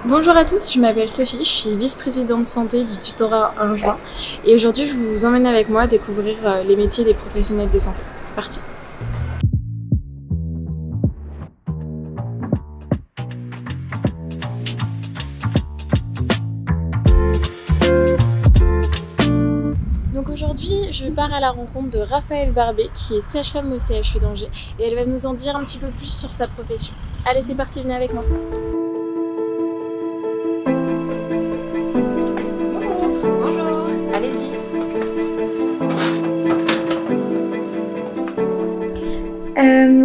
Bonjour à tous, je m'appelle Sophie, je suis vice-présidente santé du tutorat 1 juin et aujourd'hui je vous emmène avec moi découvrir les métiers des professionnels de santé. C'est parti! Donc aujourd'hui je pars à la rencontre de Raphaël Barbet qui est sage-femme au CHU d'Angers et elle va nous en dire un petit peu plus sur sa profession. Allez c'est parti, venez avec moi!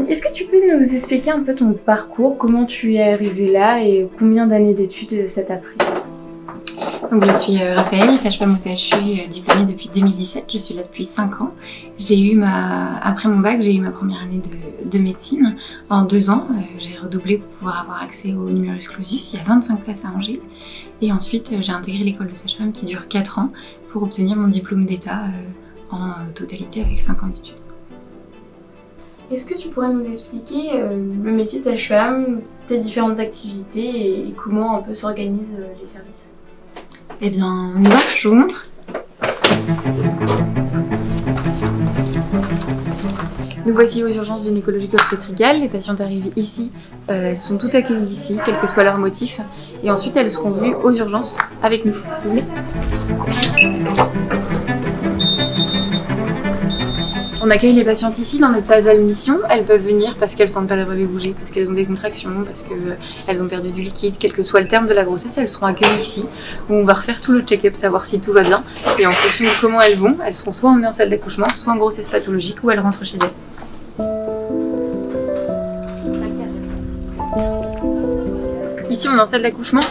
Est-ce que tu peux nous expliquer un peu ton parcours, comment tu es arrivée là et combien d'années d'études ça t'a pris? Donc je suis Raphaël, sage-femme au CHU, diplômée depuis 2017, je suis là depuis 5 ans. Après mon bac, j'ai eu ma première année de médecine en 2 ans. J'ai redoublé pour pouvoir avoir accès au numerus clausus, il y a 25 places à Angers. Et ensuite j'ai intégré l'école de sage-femme qui dure 4 ans pour obtenir mon diplôme d'état en totalité avec 5 ans d'études. Est-ce que tu pourrais nous expliquer le métier de sage-femme, tes différentes activités et comment un peu s'organisent les services? Eh bien, on y va, je vous montre. Nous voici aux urgences gynécologiques obstétricales. Les patientes arrivent ici, elles sont toutes accueillies ici, quel que soit leur motif. Et ensuite, elles seront vues aux urgences avec nous. Venez. On accueille les patientes ici dans notre salle d'admission. Elles peuvent venir parce qu'elles sentent pas leur bébé bouger, parce qu'elles ont des contractions, parce qu'elles ont perdu du liquide, quel que soit le terme de la grossesse, elles seront accueillies ici, où on va refaire tout le check-up, savoir si tout va bien. Et en fonction de comment elles vont, elles seront soit emmenées en salle d'accouchement, soit en grossesse pathologique, ou elles rentrent chez elles. Ici on est en salle d'accouchement.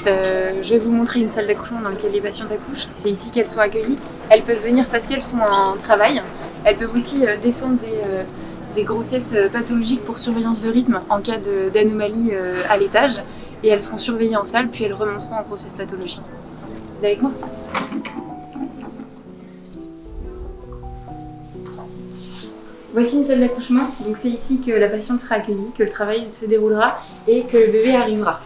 Je vais vous montrer une salle d'accouchement dans laquelle les patientes accouchent. C'est ici qu'elles sont accueillies. Elles peuvent venir parce qu'elles sont en travail. Elles peuvent aussi descendre des grossesses pathologiques pour surveillance de rythme en cas d'anomalie à l'étage. Et elles seront surveillées en salle, puis elles remonteront en grossesse pathologique. Venez avec moi. Voici une salle d'accouchement. Donc c'est ici que la patiente sera accueillie, que le travail se déroulera et que le bébé arrivera.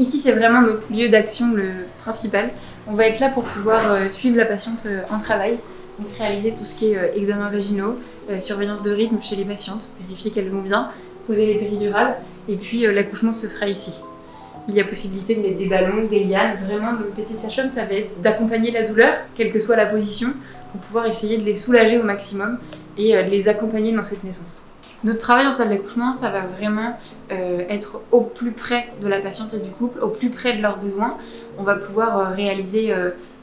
Ici c'est vraiment notre lieu d'action le principal. On va être là pour pouvoir suivre la patiente en travail. Donc réaliser tout ce qui est examens vaginaux, surveillance de rythme chez les patientes, vérifier qu'elles vont bien, poser les péridurales et puis l'accouchement se fera ici. Il y a possibilité de mettre des ballons, des lianes. Vraiment le petit sage-femme ça va être d'accompagner la douleur, quelle que soit la position, pour pouvoir essayer de les soulager au maximum et de les accompagner dans cette naissance. Notre travail en salle d'accouchement, ça va vraiment être au plus près de la patiente et du couple, au plus près de leurs besoins. On va pouvoir réaliser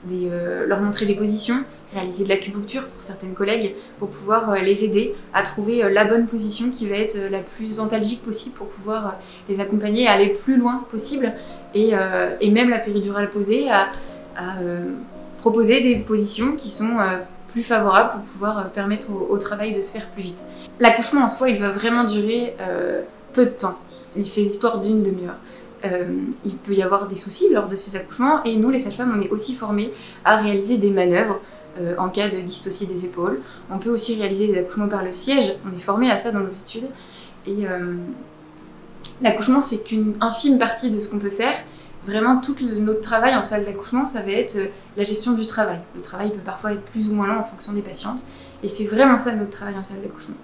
leur montrer des positions, réaliser de l'acupuncture pour certaines collègues, pour pouvoir les aider à trouver la bonne position qui va être la plus antalgique possible pour pouvoir les accompagner à aller plus loin possible et même la péridurale posée à proposer des positions qui sont plus favorables pour pouvoir permettre au travail de se faire plus vite. L'accouchement en soi, il va vraiment durer peu de temps. C'est l'histoire d'une demi-heure. Il peut y avoir des soucis lors de ces accouchements et nous, les sages-femmes, on est aussi formés à réaliser des manœuvres en cas de dystocie des épaules. On peut aussi réaliser des accouchements par le siège, on est formés à ça dans nos études. Et l'accouchement, c'est qu'une infime partie de ce qu'on peut faire. Vraiment, tout notre travail en salle d'accouchement, ça va être la gestion du travail. Le travail peut parfois être plus ou moins lent en fonction des patientes. Et c'est vraiment ça notre travail en salle d'accouchement.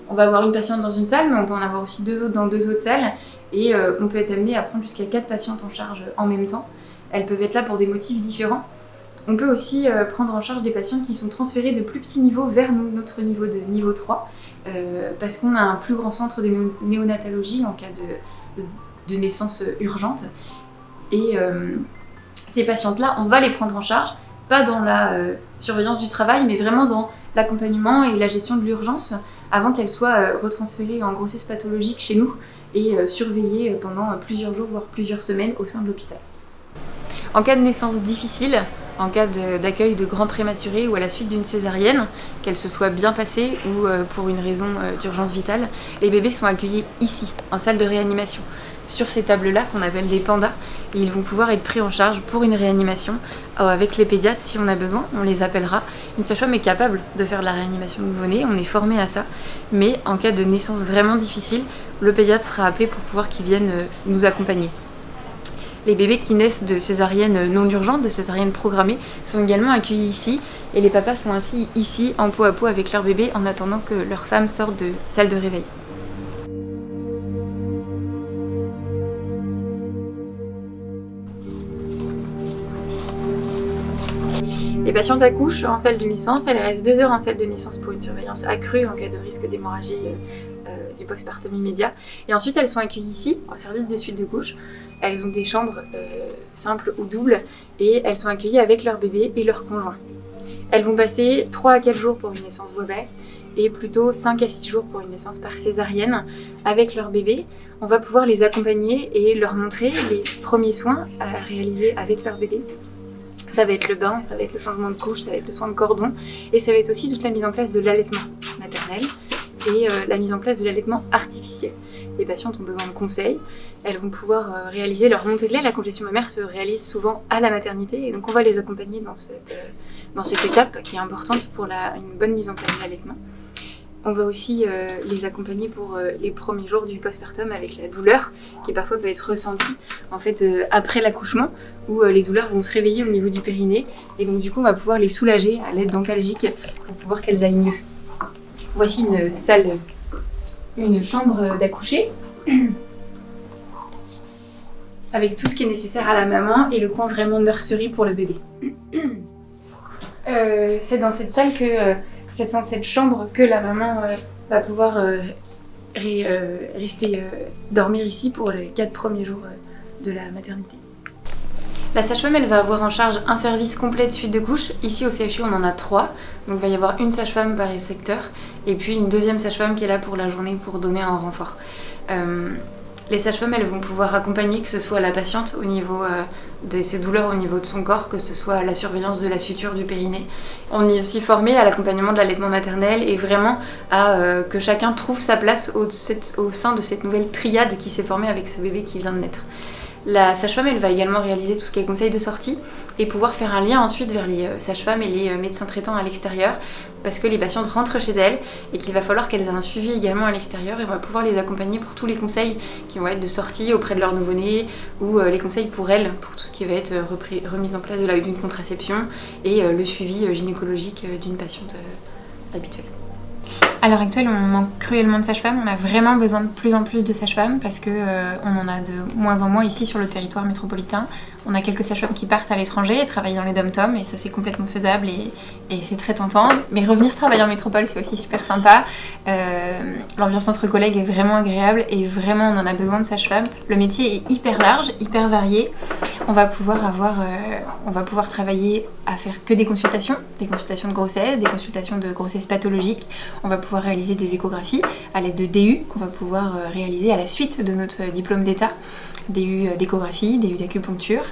On va avoir une patiente dans une salle, mais on peut en avoir aussi 2 autres dans 2 autres salles. Et on peut être amené à prendre jusqu'à 4 patientes en charge en même temps. Elles peuvent être là pour des motifs différents. On peut aussi prendre en charge des patientes qui sont transférées de plus petits niveaux vers notre niveau de niveau 3, parce qu'on a un plus grand centre de néonatologie en cas de naissance urgente. Et ces patientes-là, on va les prendre en charge, pas dans la surveillance du travail, mais vraiment dans l'accompagnement et la gestion de l'urgence avant qu'elles soient retransférées en grossesse pathologique chez nous et surveillées pendant plusieurs jours, voire plusieurs semaines au sein de l'hôpital. En cas de naissance difficile, en cas d'accueil de grands prématurés ou à la suite d'une césarienne, qu'elle se soit bien passée ou pour une raison d'urgence vitale, les bébés sont accueillis ici, en salle de réanimation. Sur ces tables-là qu'on appelle des pandas, et ils vont pouvoir être pris en charge pour une réanimation avec les pédiatres si on a besoin, on les appellera. Une sage-femme est capable de faire de la réanimation de nouveau-né, on est formé à ça, mais en cas de naissance vraiment difficile, le pédiatre sera appelé pour pouvoir qu'il vienne nous accompagner. Les bébés qui naissent de césarienne non urgente, de césarienne programmée, sont également accueillis ici et les papas sont ainsi ici en peau à peau avec leur bébé en attendant que leur femme sorte de salle de réveil. Les patientes accouchent en salle de naissance, elles restent 2 heures en salle de naissance pour une surveillance accrue en cas de risque d'hémorragie du postpartum immédiat. Et ensuite elles sont accueillies ici, en service de suite de couche. Elles ont des chambres simples ou doubles et elles sont accueillies avec leur bébé et leur conjoint. Elles vont passer 3 à 4 jours pour une naissance voix basse et plutôt 5 à 6 jours pour une naissance par césarienne avec leur bébé. On va pouvoir les accompagner et leur montrer les premiers soins à réaliser avec leur bébé. Ça va être le bain, ça va être le changement de couche, ça va être le soin de cordon et ça va être aussi toute la mise en place de l'allaitement maternel et la mise en place de l'allaitement artificiel. Les patientes ont besoin de conseils, elles vont pouvoir réaliser leur montée de lait. La congestion mammaire se réalise souvent à la maternité et donc on va les accompagner dans cette étape qui est importante pour une bonne mise en place de l'allaitement. On va aussi les accompagner pour les premiers jours du postpartum avec la douleur qui parfois peut être ressentie en fait après l'accouchement où les douleurs vont se réveiller au niveau du périnée et donc du coup on va pouvoir les soulager à l'aide d'antalgiques pour pouvoir qu'elles aillent mieux. Voici une chambre d'accoucher avec tout ce qui est nécessaire à la maman et le coin vraiment nurserie pour le bébé. C'est dans cette salle c'est dans cette chambre que la maman va pouvoir rester dormir ici pour les 4 premiers jours de la maternité. La sage-femme, elle va avoir en charge un service complet de suite de couche. Ici au CHU, on en a 3. Donc il va y avoir une sage-femme par secteur et puis une deuxième sage-femme qui est là pour la journée pour donner un renfort. Les sages-femmes, elles vont pouvoir accompagner que ce soit la patiente au niveau de ses douleurs au niveau de son corps, que ce soit la surveillance de la suture du périnée. On est aussi formé à l'accompagnement de l'allaitement maternel et vraiment à que chacun trouve sa place au sein de cette nouvelle triade qui s'est formée avec ce bébé qui vient de naître. La sage-femme, elle va également réaliser tout ce qui est conseil de sortie et pouvoir faire un lien ensuite vers les sages-femmes et les médecins traitants à l'extérieur parce que les patientes rentrent chez elles et qu'il va falloir qu'elles aient un suivi également à l'extérieur et on va pouvoir les accompagner pour tous les conseils qui vont être de sortie auprès de leur nouveau-né ou les conseils pour elles, pour tout ce qui va être remise en place d'une contraception et le suivi gynécologique d'une patiente habituelle. À l'heure actuelle, on manque cruellement de sages-femmes. On a vraiment besoin de plus en plus de sages-femmes parce que on en a de moins en moins ici sur le territoire métropolitain. On a quelques sages-femmes qui partent à l'étranger et travaillent dans les dom-toms et ça c'est complètement faisable et c'est très tentant. Mais revenir travailler en métropole c'est aussi super sympa. L'ambiance entre collègues est vraiment agréable et vraiment on en a besoin de sages-femmes. Le métier est hyper large, hyper varié. On va pouvoir travailler à faire que des consultations de grossesse, des consultations de grossesse pathologique. On va pouvoir réaliser des échographies à l'aide de DU qu'on va pouvoir réaliser à la suite de notre diplôme d'état. DU d'échographie, DU d'acupuncture.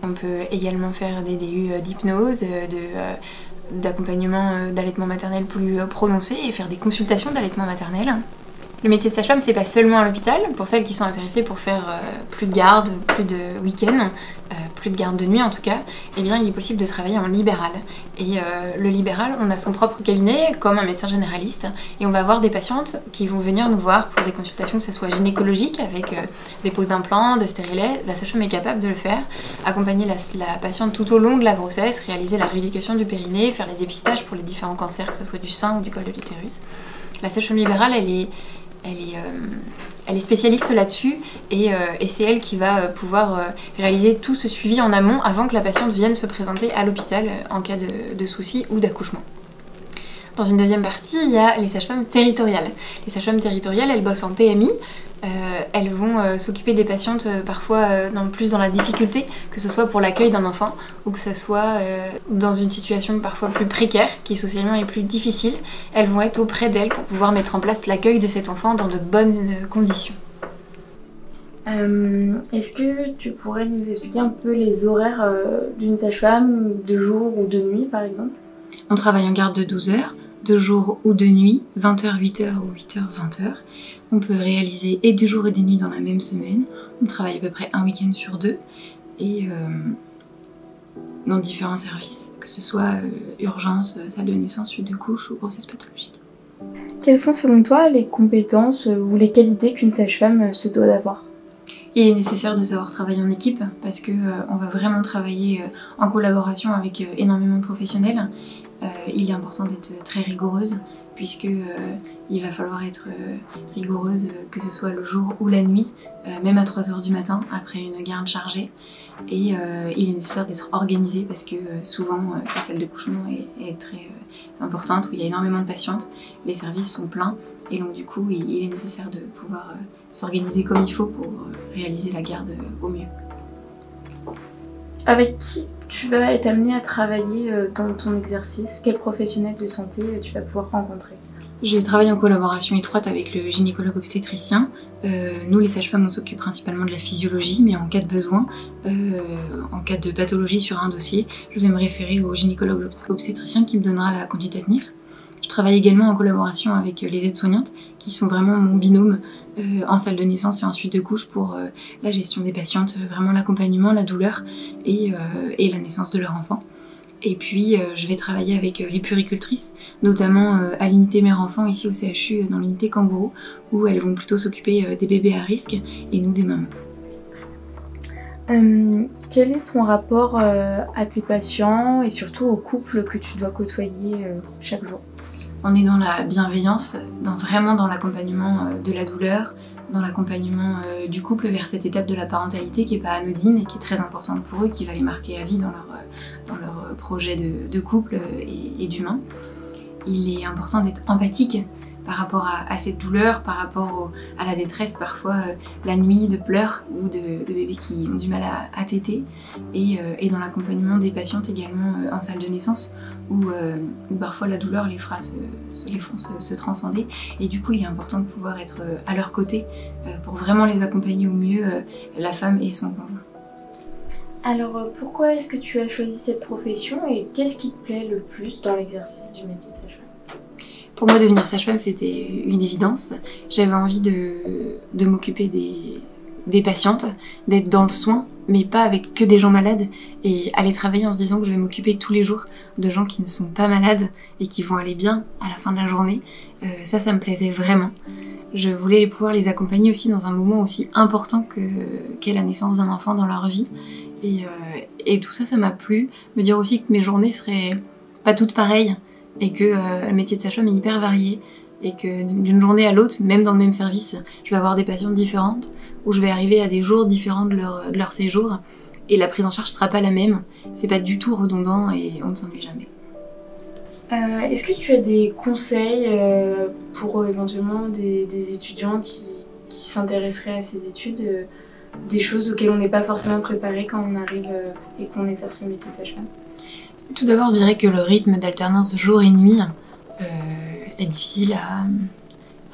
On peut également faire des DU d'hypnose, d'accompagnement d'allaitement maternel plus prononcé et faire des consultations d'allaitement maternel. Le métier de sage-femme, c'est pas seulement à l'hôpital. Pour celles qui sont intéressées pour faire plus de garde, plus de week-end, plus de garde de nuit en tout cas, eh bien il est possible de travailler en libéral. Et le libéral, on a son propre cabinet comme un médecin généraliste et on va avoir des patientes qui vont venir nous voir pour des consultations que ce soit gynécologiques avec des poses d'implants, de stérilets. La sage-femme est capable de le faire, accompagner la patiente tout au long de la grossesse, réaliser la rééducation du périnée, faire les dépistages pour les différents cancers, que ce soit du sein ou du col de l'utérus. La sage-femme libérale, elle est spécialiste là-dessus et c'est elle qui va pouvoir réaliser tout ce suivi en amont avant que la patiente vienne se présenter à l'hôpital en cas de soucis ou d'accouchement. Dans une deuxième partie, il y a les sages-femmes territoriales. Les sages-femmes territoriales, elles bossent en PMI. Elles vont s'occuper des patientes parfois plus dans la difficulté, que ce soit pour l'accueil d'un enfant ou que ce soit dans une situation parfois plus précaire, qui socialement est plus difficile. Elles vont être auprès d'elles pour pouvoir mettre en place l'accueil de cet enfant dans de bonnes conditions. Est-ce que tu pourrais nous expliquer un peu les horaires d'une sage-femme, de jour ou de nuit par exemple? On travaille en garde de 12 heures, de jour ou de nuit, 20h, 8h ou 8h, 20h. On peut réaliser et des jours et des nuits dans la même semaine. On travaille à peu près un week-end sur 2 et dans différents services, que ce soit urgence, salle de naissance, suite de couche ou grossesse pathologique. Quelles sont selon toi les compétences ou les qualités qu'une sage-femme se doit d'avoir? Il est nécessaire de savoir travailler en équipe parce que on va vraiment travailler en collaboration avec énormément de professionnels. Il est important d'être très rigoureuse puisque il va falloir être rigoureuse que ce soit le jour ou la nuit, même à 3 h du matin après une garde chargée. Et il est nécessaire d'être organisé parce que souvent la salle de couchement est très importante où il y a énormément de patientes, les services sont pleins et donc du coup il est nécessaire de pouvoir s'organiser comme il faut pour réaliser la garde au mieux. Avec qui tu vas être amenée à travailler dans ton exercice? Quel professionnel de santé tu vas pouvoir rencontrer? Je travaille en collaboration étroite avec le gynécologue obstétricien. Nous, les sages-femmes, on s'occupe principalement de la physiologie, mais en cas de besoin, en cas de pathologie sur un dossier, je vais me référer au gynécologue obstétricien qui me donnera la conduite à tenir. Je travaille également en collaboration avec les aides-soignantes, qui sont vraiment mon binôme en salle de naissance et en suite de couche pour la gestion des patientes, vraiment l'accompagnement, la douleur et la naissance de leur enfant. Et puis je vais travailler avec les puéricultrices, notamment à l'unité mère-enfant ici au CHU, dans l'unité kangourou, où elles vont plutôt s'occuper des bébés à risque et nous des mamans. Quel est ton rapport à tes patients et surtout aux couples que tu dois côtoyer chaque jour? On est dans la bienveillance, vraiment dans l'accompagnement de la douleur, dans l'accompagnement du couple vers cette étape de la parentalité qui n'est pas anodine et qui est très importante pour eux, qui va les marquer à vie dans leur projet de couple et d'humain. Il est important d'être empathique par rapport à cette douleur, par rapport à la détresse parfois la nuit de pleurs ou de bébés qui ont du mal à téter et dans l'accompagnement des patientes également en salle de naissance où parfois la douleur les fera se transcender et du coup il est important de pouvoir être à leur côté pour vraiment les accompagner au mieux la femme et son conjoint. Alors pourquoi est-ce que tu as choisi cette profession et qu'est-ce qui te plaît le plus dans l'exercice du métier de sage-femme? Pour moi, devenir sage-femme, c'était une évidence. J'avais envie de m'occuper des patientes, d'être dans le soin, mais pas avec que des gens malades, et aller travailler en se disant que je vais m'occuper tous les jours de gens qui ne sont pas malades et qui vont aller bien à la fin de la journée. Ça me plaisait vraiment. Je voulais pouvoir les accompagner aussi dans un moment aussi important qu'est la naissance d'un enfant dans leur vie. Et tout ça, ça m'a plu. Me dire aussi que mes journées seraient pas toutes pareilles, et que le métier de sage-femme est hyper varié et que d'une journée à l'autre, même dans le même service, je vais avoir des patientes différentes où je vais arriver à des jours différents de leur séjour et la prise en charge sera pas la même. C'est pas du tout redondant et on ne s'ennuie jamais. Est-ce que tu as des conseils pour éventuellement des étudiants qui s'intéresseraient à ces études, des choses auxquelles on n'est pas forcément préparé quand on arrive et qu'on exerce le métier de sage-femme? Tout d'abord, je dirais que le rythme d'alternance jour et nuit est difficile à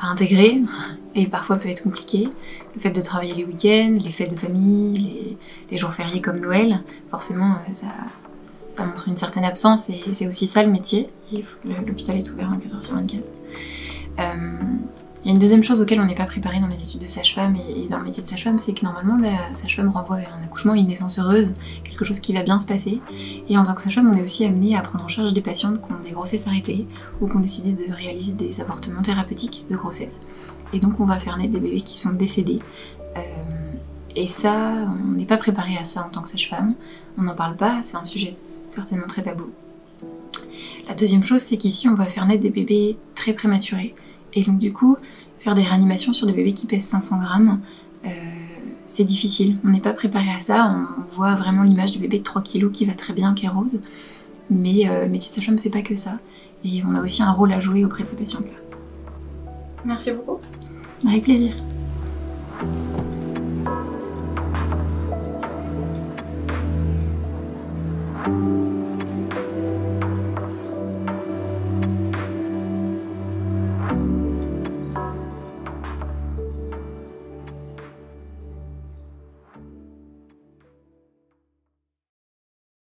intégrer et parfois peut être compliqué. Le fait de travailler les week-ends, les fêtes de famille, les jours fériés comme Noël, forcément ça montre une certaine absence et c'est aussi ça le métier. L'hôpital est ouvert 24 h sur 24. Il y a une deuxième chose auquel on n'est pas préparé dans les études de sage-femme et dans le métier de sage-femme, c'est que normalement la sage-femme renvoie vers un accouchement et une naissance heureuse, quelque chose qui va bien se passer. Et en tant que sage-femme, on est aussi amené à prendre en charge des patientes qui ont des grossesses arrêtées ou qui ont décidé de réaliser des avortements thérapeutiques de grossesse. Et donc on va faire naître des bébés qui sont décédés. Et ça, on n'est pas préparé à ça en tant que sage-femme. On n'en parle pas, c'est un sujet certainement très tabou. La deuxième chose, c'est qu'ici on va faire naître des bébés très prématurés. Et donc du coup, faire des réanimations sur des bébés qui pèsent 500 grammes, c'est difficile. On n'est pas préparé à ça, on voit vraiment l'image du bébé de 3 kg qui va très bien, qui est rose. Mais le métier de sage-femme, c'est pas que ça. Et on a aussi un rôle à jouer auprès de ces patientes-là. Merci beaucoup. Avec plaisir.